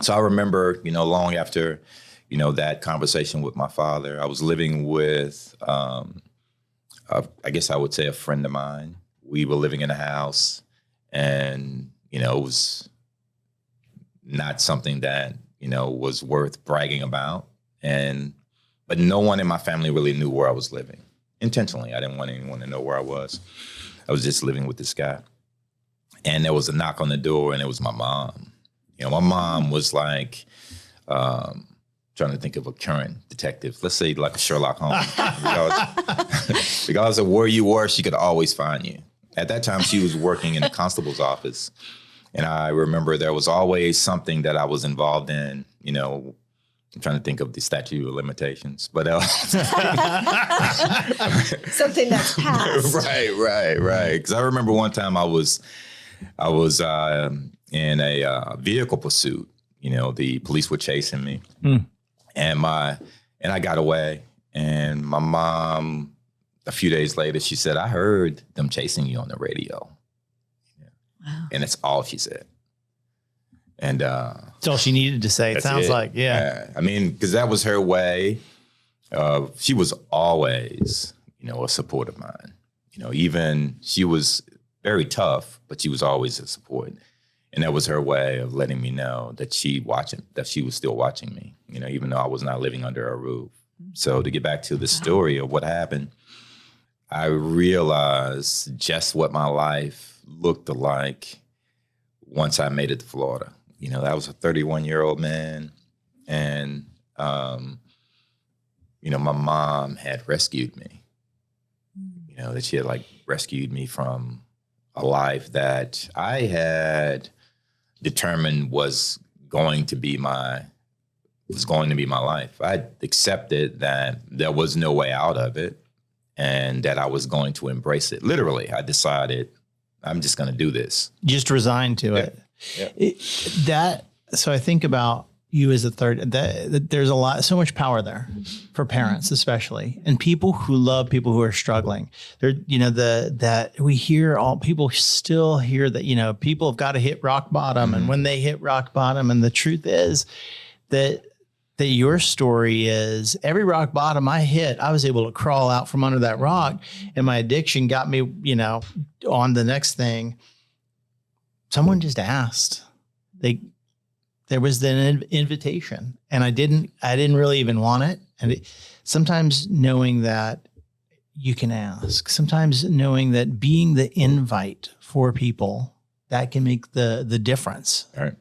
So I remember, long after, that conversation with my father, I was living with, I guess I would say a friend of mine. We were living in a house, and, it was not something that, was worth bragging about. But no one in my family really knew where I was living. Intentionally, I didn't want anyone to know where I was. I was just living with this guy. And there was a knock on the door, and it was my mom. My mom was like, trying to think of a current detective. Let's say like a Sherlock Holmes. Regardless of where you were, she could always find you. At that time, she was working in the constable's office. And I remember there was always something that I was involved in, I'm trying to think of the statute of limitations, but something that's passed. Right. Because I remember one time I was in a vehicle pursuit. The police were chasing me, and I got away. And my mom, a few days later, she said, "I heard them chasing you on the radio." Wow. And that's all she said. And that's all she needed to say. It sounds like, yeah. I mean, because that was her way. She was always, a support of mine. Even she was very tough, but she was always a support. And that was her way of letting me know that she was still watching me, even though I was not living under her roof. So to get back to the story of what happened, I realized just what my life looked like once I made it to Florida. I was a 31-year-old man, and, my mom had rescued me. That she had rescued me from a life that I had determined was going to be my life. I accepted that there was no way out of it, and that I was going to embrace it. Literally, I decided I'm just going to do this. Just resigned to it. Yeah. So I think about you as a third, that there's so much power there for parents, especially, and people who love people who are struggling. There, that we hear people still hear that, people have got to hit rock bottom. And when they hit rock bottom, and the truth is that your story is every rock bottom I hit, I was able to crawl out from under that rock, and my addiction got me, on the next thing. Someone just asked. There was an invitation, and I didn't really even want it. And sometimes knowing that you can ask, sometimes knowing that being the invite for people, that can make the difference. All right.